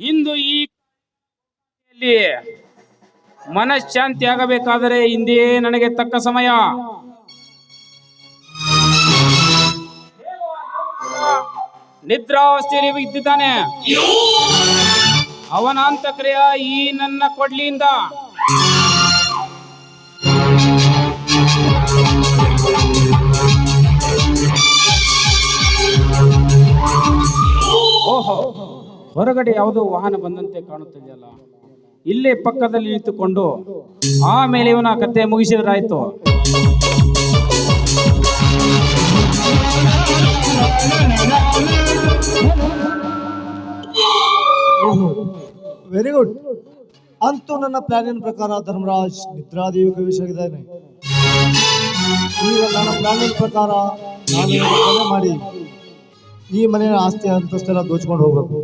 ಇಂದು ಈ ಮನಃಶಾಂತಿ ಆಗಬೇಕಾದರೆ ಇಂದೇ ನನಗೆ ತಕ್ಕ ಸಮಯ. ನಿದ್ರಾವಸ್ಥೆಯಲ್ಲಿ ಇದ್ದಿದ್ದಾನೆ. ಅವನ ಅಂತಕ್ರಿಯ ಈ ನನ್ನ ಕೊಡ್ಲಿಯಿಂದ ಓಹೋ, ಹೊರಗಡೆ ಯಾವುದೋ ವಾಹನ ಬಂದಂತೆ ಕಾಣುತ್ತಿದೆಯಲ್ಲ. ಇಲ್ಲೇ ಪಕ್ಕದಲ್ಲಿ ನಿಂತುಕೊಂಡು ಆಮೇಲೆ ಇವನ ಕತೆ ಮುಗಿಸಿದ್ರಾಯ್ತು. Very good. ಅಂತೂ ನನ್ನ ಪ್ಲಾನಿನ ಪ್ರಕಾರ ಧರ್ಮರಾಜ್ ನಿದ್ರಾದೇವಿ ಕವಿಸಾಗಿದ್ದಾನೆ. ಈಗ ನನ್ನ ಪ್ಲಾನಿನ ಪ್ರಕಾರ ನಾನು ಕೊಲೆ ಮಾಡಿ ಈ ಮನೆಯ ಆಸ್ತಿ ಅಂತಸ್ತೆಲ್ಲ ದೋಚ್ಕೊಂಡು ಹೋಗ್ಬೇಕು.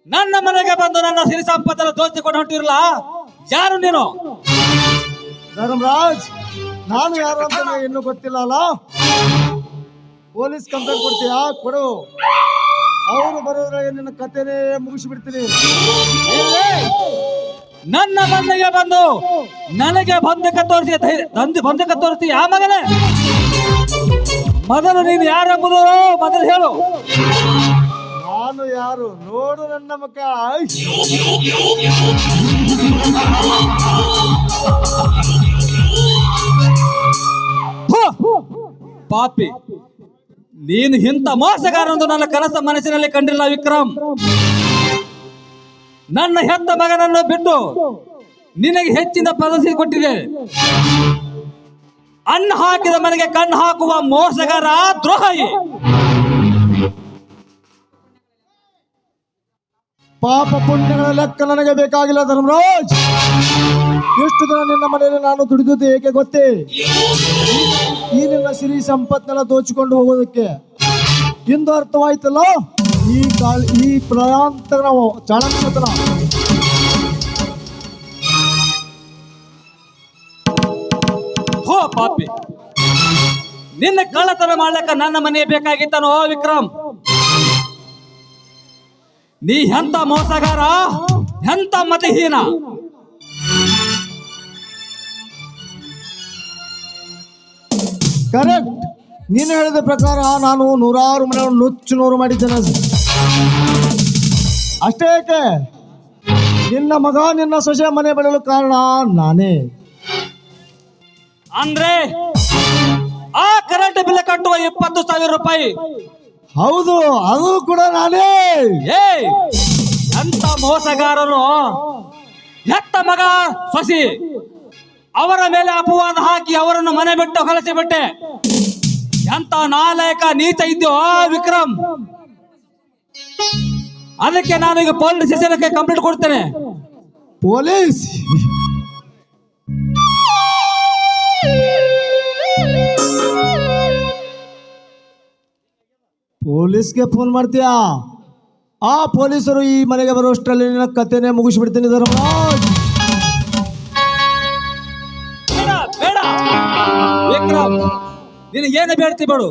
ನನ್ನ ಮನೆಗೆ ಬಂದು ನನ್ನ ಸಿರಿ ಸಂಪತ್ತನ್ನು ದೋಚಿಕೊಂಡು ಹೊಂಟಿರಲ್ಲ, ಯಾರು ನೀನು? ಧರ್ಮರಾಜ್, ನಾನು ಯಾರು ಅಂತ ಇನ್ನೂ ಗೊತ್ತಿಲ್ಲ ಅಲ್ಲ. ಪೊಲೀಸ್ ಕಂಪ್ಲೇಂಟ್ ಕೊಡ್ತೀಯಾ? ಕೊಡು. ಅವರು ಬರೋದ್ರಾಗ ನಿನ್ನ ಕತೆನೇ ಮುಗಿಸಿಬಿಡ್ತೀನಿ. ನನ್ನ ಮನೆಗೆ ಬಂದು ನನಗೆ ಬಂಧಕ ತೋರಿಸಿ ಆ ಮಗನೇ, ಮೊದಲು ನೀನು ಯಾರೆಂಬುದು ಮೊದಲು ಹೇಳು. ನಾನು ಯಾರು ನೋಡು ನನ್ನ ಮಕ್ಕ. ಪಾಪಿ, ನೀನು ಇಂಥ ಮೋಸಗಾರನೊಂದು ನನ್ನ ಕನಸ ಮನಸ್ಸಿನಲ್ಲಿ ಕಂಡಿಲ್ಲ ವಿಕ್ರಮ್. ನನ್ನ ಹೆತ್ತ ಮಗನನ್ನು ಬಿಟ್ಟು ನಿನಗೆ ಹೆಚ್ಚಿನ ಪ್ರದರ್ಶನ ಕೊಟ್ಟಿದೆ. ಅನ್ನ ಹಾಕಿದ ಮನೆಗೆ ಕಣ್ಣು ಹಾಕುವ ಮೋಸಗಾರ, ದ್ರೋಹಿ. ಪಾಪ ಪುಣ್ಯಗಳ ಲೆಕ್ಕ ನನಗೆ ಬೇಕಾಗಿಲ್ಲ ಧರ್ಮರಾಜ್. ಎಷ್ಟು ದಿನ ನಿನ್ನ ಮನೆಯಲ್ಲಿ ನಾನು ದುಡಿದುದು ಏಕೆ ಗೊತ್ತೇ? ಈ ನಿನ್ನ ಸಿರಿ ಸಂಪತ್ನೆಲ್ಲ ದೋಚಿಕೊಂಡು ಹೋಗೋದಕ್ಕೆ. ಇಂದು ಅರ್ಥವಾಯ್ತಲ್ಲ ಈ ಪ್ರಯಾಂತರ ಚಾಣಕ್ಷತನ. ಹೋ ಪಾಪಿ, ನಿನ್ನ ಕಳ್ಳತನ ಮಾಡ್ಲಿಕ್ಕ ನನ್ನ ಮನೆ ಬೇಕಾಗಿತ್ತನೋ ವಿಕ್ರಮ್? ನೀ ಎಂತ ಮೋಸಗಾರ, ಎಂತ ಮತಹೀನ. ಕರೆಕ್ಟ್. ನೀನು ಹೇಳಿದ ಪ್ರಕಾರ ನಾನು ನೂರಾರು ಮನೆಗಳನ್ನು ನುಚ್ಚು ನೂರು ಮಾಡಿದ್ದೇನೆ. ಅಷ್ಟೇ ಏಕೆ, ನಿನ್ನ ಮಗ ನಿನ್ನ ಸೊಸೆ ಮನೆ ಬೆಳೆಯಲು ಕಾರಣ ನಾನೇ. ಅಂದ್ರೆ ಆ ಕರೆಂಟ್ ಬಿಲ್ ಕಟ್ಟುವ 20,000 ರೂಪಾಯಿ? ಹೌದು, ಅದು ಕೂಡ ನಾನೇ. ಎಂತ ಮೋಸಗಾರನು. ಹೆತ್ತ ಮಗ ಸೊಸಿ ಅವರ ಮೇಲೆ ಅಪವಾದ ಹಾಕಿ ಅವರನ್ನು ಮನೆ ಬಿಟ್ಟು ಕಳಿಸಿಬಿಟ್ಟೆ. ಎಂತ ನಾಲಾಯಕ ನೀಚ ಇದ್ಯೋ ವಿಕ್ರಮ್. ಅದಕ್ಕೆ ನಾನು ಈಗ ಪೊಲೀಸ್ ಸ್ಟೇಷನ್ಗೆ ಕಂಪ್ಲೇಂಟ್ ಕೊಡ್ತೇನೆ. ಪೊಲೀಸ್? ಪೊಲೀಸ್ಗೆ ಫೋನ್ ಮಾಡ್ತೀಯಾ? ಆ ಪೊಲೀಸರು ಈ ಮನೆಗೆ ಬರುವಷ್ಟರಲ್ಲಿ ನಿನ್ನ ಕತೆನೇ ಮುಗಿಸ್ಬಿಡ್ತೀನಿ ಧರ್ಮರಾಜ್. ಬೇಡ ವಿಕ್ರಮ್, ನೀನು ಏನು ಬೇಡ್ತಿ ಬೇಡು,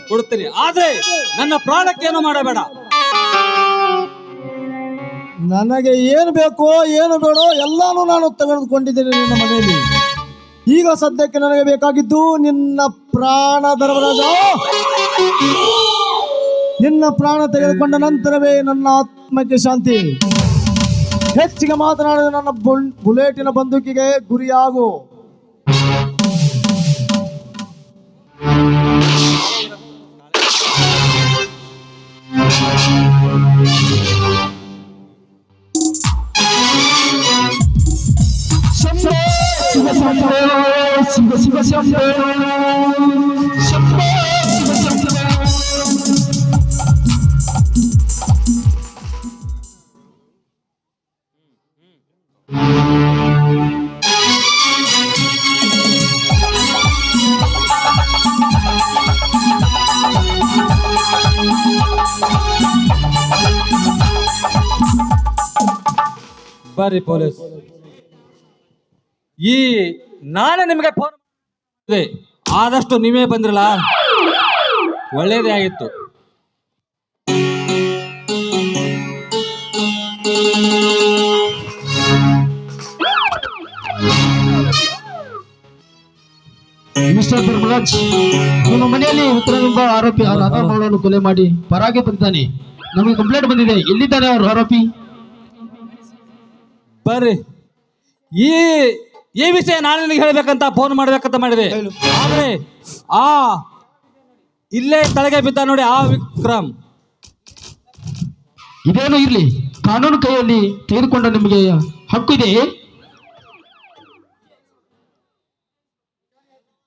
ಕೊಡ್ತೀನಿ. ಆದ್ರೆ ನನ್ನ ಪ್ರಾಣಕ್ಕೆ ಏನು ಮಾಡಬೇಡ. ನನಗೆ ಏನು ಬೇಕೋ ಏನು ಬೇಡೋ ಎಲ್ಲಾನು ನಾನು ತೆಗೆದುಕೊಂಡಿದ್ದೇನೆ ನಿನ್ನ ಮನೆಯಲ್ಲಿ. ಈಗ ಸದ್ಯಕ್ಕೆ ನನಗೆ ಬೇಕಾಗಿದ್ದು ನಿನ್ನ ಪ್ರಾಣ ಧರ್ಮರಾಜ. ನಿನ್ನ ಪ್ರಾಣ ತೆಗೆದುಕೊಂಡ ನಂತರವೇ ನನ್ನ ಆತ್ಮಕ್ಕೆ ಶಾಂತಿ. ಹೆಚ್ಚಿಗೆ ಮಾತನಾಡಿದ ನನ್ನ ಬುಲೆಟಿನ ಬಂದೂಕಿಗೆ ಗುರಿಯಾಗು. ಶಿವ ಶಿವ ಶಂಭೋ ಶಂಭೋ ಶಿವ ಶಂಭೋ. ಬರ್ರಿ ಪೊಲೀಸ್. ಈ ನಾನೇ ನಿಮಗೆ ಫೋನ್ ಮಾಡಿದೆ, ಆದಷ್ಟು ನೀವೇ ಬಂದ್ರಲ್ಲ ಒಳ್ಳೇದೇ ಆಗಿತ್ತು. ಮಿಸ್ಟರ್ ಧರ್ಮರಾಜ್, ನಿಮ್ಮ ಮನೆಯಲ್ಲಿ ಉತ್ತರವೆಂಬ ಆರೋಪಿ ರಾಧಾ ಮಗಳನ್ನು ಕೊಲೆ ಮಾಡಿ ಪರಾಗಿ ಬಂದಿದ್ದಾನೆ. ನಮಗೆ ಕಂಪ್ಲೇಂಟ್ ಬಂದಿದೆ. ಎಲ್ಲಿದ್ದಾನೆ ಅವರು ಆರೋಪಿ? ಬರ್ರಿ, ಈ ವಿಷಯ ನಾನು ನಿನಗೆ ಹೇಳ್ಬೇಕಂತ ಫೋನ್ ಮಾಡ್ಬೇಕಂತ ಮಾಡಿದೆ. ಆದ್ರೆ ಇಲ್ಲೇ ತಲೆಗೆ ಬಿದ್ದ ನೋಡಿ ಆ ವಿಕ್ರಮ್. ಇದೇನು ಇರ್ಲಿ, ಕಾನೂನು ಕೈಯಲ್ಲಿ ತೆಗೆದುಕೊಂಡ ನಿಮಗೆ ಹಕ್ಕು ಇದೆ.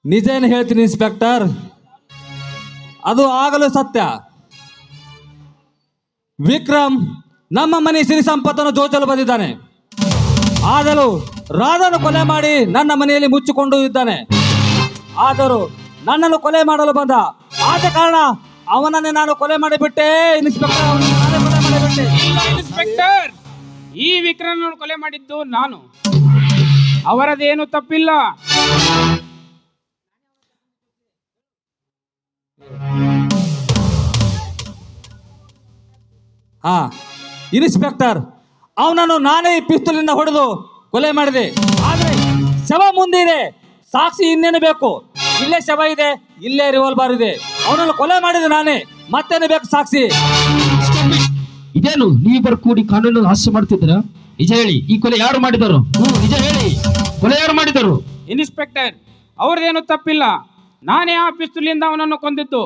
ನಿಜ ಏನು ಹೇಳ್ತೀನಿ ಇನ್ಸ್ಪೆಕ್ಟರ್, ಅದು ಆಗಲು ಸತ್ಯ. ವಿಕ್ರಮ್ ನಮ್ಮ ಮನೆ ಸಿರಿ ಸಂಪತ್ತನ್ನು ದೋಚಲು ಬಂದಿದ್ದಾನೆ. ಆದರೂ ರಾಧನ್ನು ಕೊಲೆ ಮಾಡಿ ನನ್ನ ಮನೆಯಲ್ಲಿ ಮುಚ್ಚಿಕೊಂಡು ಇದ್ದಾನೆ. ಆದರೂ ನನ್ನನ್ನು ಕೊಲೆ ಮಾಡಲು ಬಂದ. ಆದ ಕಾರಣ ಅವನನ್ನೇ ನಾನು ಕೊಲೆ ಮಾಡಿಬಿಟ್ಟೆ ಇನ್ಸ್ಪೆಕ್ಟರ್. ಅವನನ್ನು ನಾನೇ ಕೊಲೆ ಮಾಡಿಬಿಟ್ಟೆ. ಇಲ್ಲ ಇನ್ಸ್ಪೆಕ್ಟರ್, ಈ ವಿಕ್ರಮನನ್ನು ಕೊಲೆ ಮಾಡಿದ್ದು ನಾನು. ಅವರದೇನು ತಪ್ಪಿಲ್ಲ. ಹಾ ಇನ್ಸ್ಪೆಕ್ಟರ್, ಅವನನ್ನು ನಾನೇ ಪಿಸ್ತೂಲಿಂದ ಹೊಡೆದು ಕೊಲೆ ಮಾಡಿದೆ. ಆದ್ರೆ ಶವ ಮುಂದೆ ಇದೆ, ಸಾಕ್ಷಿ ಇನ್ನೇನು ಬೇಕು? ಇಲ್ಲೇ ಶವ ಇದೆ, ಇಲ್ಲೇ ರಿವಾಲ್ವರ್ ಇದೆ. ಅವನನ್ನು ಕೊಲೆ ಮಾಡಿದೆ ನಾನೇ, ಮತ್ತೇನು ಬೇಕು ಸಾಕ್ಷಿ? ಇದೇನು ನೀವಿಬ್ಬರು ಕೂಡಿ ಕಾನೂನು ಹಾಸ್ಯ ಮಾಡ್ತಿದ್ದೀರಾ? ನಿಜ ಹೇಳಿ, ಈ ಕೊಲೆ ಯಾರು ಮಾಡಿದರು? ನಿಜ ಹೇಳಿ, ಕೊಲೆ ಯಾರು ಮಾಡಿದರು? ಇನ್ಸ್ಪೆಕ್ಟರ್, ಅವ್ರದೇನು ತಪ್ಪಿಲ್ಲ. ನಾನೇ ಆ ಪಿಸ್ತೂಲಿಂದ ಅವನನ್ನು ಕೊಂದಿದ್ದು.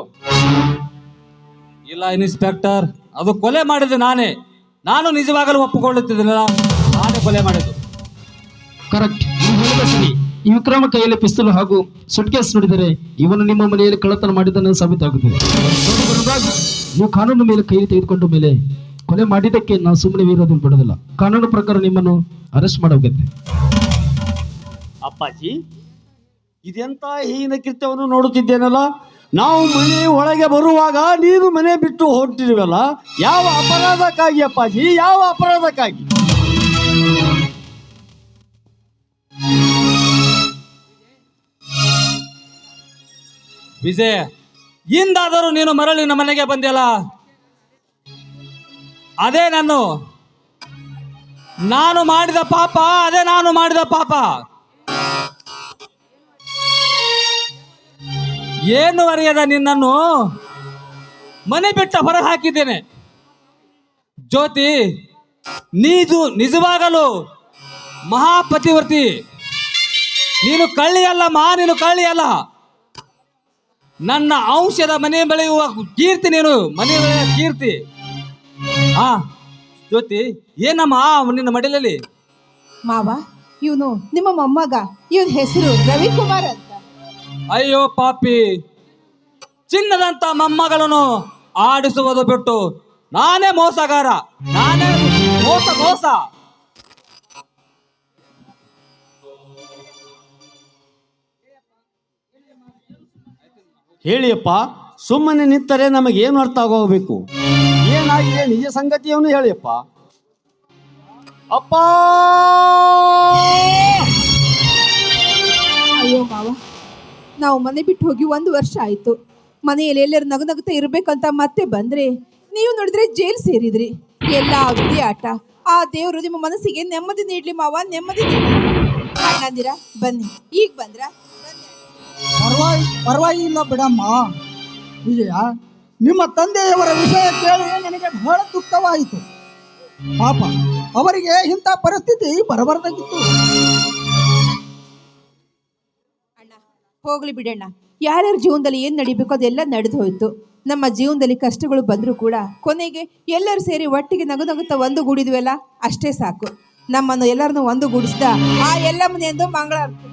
ಇಲ್ಲ ಇನ್ಸ್ಪೆಕ್ಟರ್, ಅದು ಕೊಲೆ ಮಾಡಿದೆ ನಾನೇ. ನಾನು ನಿಜವಾಗಲೂ ಒಪ್ಪಿಕೊಳ್ಳುತ್ತಿದ್ದೇನಲ್ಲ, ನಾನೇ ಕೊಲೆ ಮಾಡಿದ್ದು. ಕರೆಕ್ಟ್, ನೀವು ಹೇಳಿದ ಸರಿ. ಈ ವಿಕ್ರಮ ಕೈಯಲ್ಲಿ ಪಿಸ್ತೂಲ್ ಹಾಗೂ ಸುಟ್ಕೇಸ್ ನೋಡಿದರೆ ಇವನು ನಿಮ್ಮ ಮನೆಯಲ್ಲಿ ಕಳ್ಳತನ ಮಾಡಿದ್ದನ್ನು ಸಾಬೀತಾಗುತ್ತದೆ. ನೋಡಿ ಗುರುರಾಜ್, ನೀವು ಕಾನೂನು ಮೇಲೆ ಕೈ ತೆಗೆದುಕೊಂಡ ಮೇಲೆ ಕೊಲೆ ಮಾಡಿದ್ದಕ್ಕೆ ನಾವು ಸುಮ್ಮನೆ ವಿರೋಧ ಬಿಡೋದಿಲ್ಲ. ಕಾನೂನು ಪ್ರಕಾರ ನಿಮ್ಮನ್ನು ಅರೆಸ್ಟ್ ಮಾಡಬೇಕಂತೆ. ಅಪ್ಪಾಜಿ, ಇದೆಂತ ಹೀನ ಕೃತ್ಯವನ್ನು ನೋಡುತ್ತಿದ್ದೇನಲ್ಲ. ನಾವು ಮನೆ ಒಳಗೆ ಬರುವಾಗ ನೀನು ಮನೆ ಬಿಟ್ಟು ಹೊರಟಿರುವಲ್ಲ, ಯಾವ ಅಪರಾಧಕ್ಕಾಗಿ ಅಪ್ಪಾಜಿ? ಯಾವ ಅಪರಾಧಕ್ಕಾಗಿ? ವಿಜಯ್, ಇಂದಾದರೂ ನೀನು ಮರಳಿ ನಮ್ಮ ಮನೆಗೆ ಬಂದಿಯಲ್ಲ, ಅದೇ ನಾನು ಮಾಡಿದ ಪಾಪ. ಅದೇ ನಾನು ಮಾಡಿದ ಪಾಪ. ಏನು ಅರಿಯದ ನಿನ್ನನ್ನು ಮನೆ ಬಿಟ್ಟ ಹೊರ ಹಾಕಿದ್ದೇನೆ. ಜ್ಯೋತಿ, ನೀನು ನಿಜವಾಗಲು ಮಹಾಪತಿವರ್ತಿ. ನೀನು ಕಳ್ಳಿಯಲ್ಲಮ್ಮ, ನೀನು ಕಳ್ಳಿಯಲ್ಲ. ನನ್ನ ಔಷಧ ಮನೆ ಬೆಳೆಯುವ ಕೀರ್ತಿ ನೀನು, ಮನೆ ಬೆಳೆಯುವ ಕೀರ್ತಿ. ಹಾ ಜ್ಯೋತಿ, ಏನಮ್ಮ ನಿನ್ನ ಮಡಿಲಲ್ಲಿ? ಮಾವ, ಇವನು ನಿಮ್ಮ ಮೊಮ್ಮಗ. ಇವನ ಹೆಸರು ರವಿಕುಮಾರ್ ಅಂತ. ಅಯ್ಯೋ ಪಾಪಿ, ಚಿನ್ನದಂತ ಮೊಮ್ಮಗಳನ್ನು ಆಡಿಸುವುದು ಬಿಟ್ಟು ನಾನೇ ಮೋಸಗಾರ. ನಾನೇ ಮೋಸ. ಹೇಳಿಯಪ್ಪ, ಸುಮ್ಮನೆ ನಿಂತರೆ ನಮಗೇನು ಅರ್ಥ ಆಗೋಗಬೇಕು? ಏನಾಗಿದೆ ನಿಜ ಸಂಗತಿಯನ್ನು ಹೇಳಿಯಪ್ಪ. ಅಪ್ಪ, ಅಯ್ಯೋ ಮಾವ, ನಾವು ಮನೆ ಬಿಟ್ಟು ಹೋಗಿ 1 ವರ್ಷ ಆಯಿತು. ಮನೆಯಲ್ಲಿ ಎಲ್ಲರೂ ನಗುನಗುತ್ತಾ ಇರಬೇಕಂತ ಮತ್ತೆ ಬಂದರೆ ನೀವು ನೋಡಿದ್ರೆ ಜೈಲು ಸೇರಿದ್ರಿ. ಎಲ್ಲ ಆಗುದೇ ಆಟ. ಆ ದೇವರು ನಿಮ್ಮ ಮನಸ್ಸಿಗೆ ನೆಮ್ಮದಿ ನೀಡಲಿ ಮಾವ, ನೆಮ್ಮದಿ ನೀಡಲಿ. ಅಣ್ಣಂದಿರ ಬನ್ನಿ, ಈಗ ಬಂದ್ರ? ಪರವಾಗಿಲ್ಲ ಬಿಡಮ್ಮ. ವಿಜಯ, ನಿಮ್ಮ ತಂದೆಯವರ ವಿಷಯ ಕೇಳಿ ನನಗೆ ಬಹಳ ದುಃಖವಾಯಿತು. ಪಾಪ, ಅವರಿಗೆ ಇಂಥ ಪರಿಸ್ಥಿತಿ ಬರಬಾರ್ದಾಗಿತ್ತು. ಅಣ್ಣ ಹೋಗ್ಲಿ ಬಿಡಣ್ಣ. ಯಾರ್ಯಾರ ಜೀವನದಲ್ಲಿ ಏನು ನಡಿಬೇಕು ಅದೆಲ್ಲ ನಡೆದು ಹೋಯ್ತು. ನಮ್ಮ ಜೀವನದಲ್ಲಿ ಕಷ್ಟಗಳು ಬಂದರೂ ಕೂಡ ಕೊನೆಗೆ ಎಲ್ಲರೂ ಸೇರಿ ಒಟ್ಟಿಗೆ ನಗುನಗುತ್ತಾ ಒಂದುಗೂಡಿದ್ವಲ್ಲ, ಅಷ್ಟೇ ಸಾಕು. ನಮ್ಮನ್ನು ಎಲ್ಲರನ್ನು ಒಂದುಗೂಡಿಸಿದ ಆ ಎಲ್ಲ ಮನೆಯಂದು ಮಂಗಳಾರತಿ.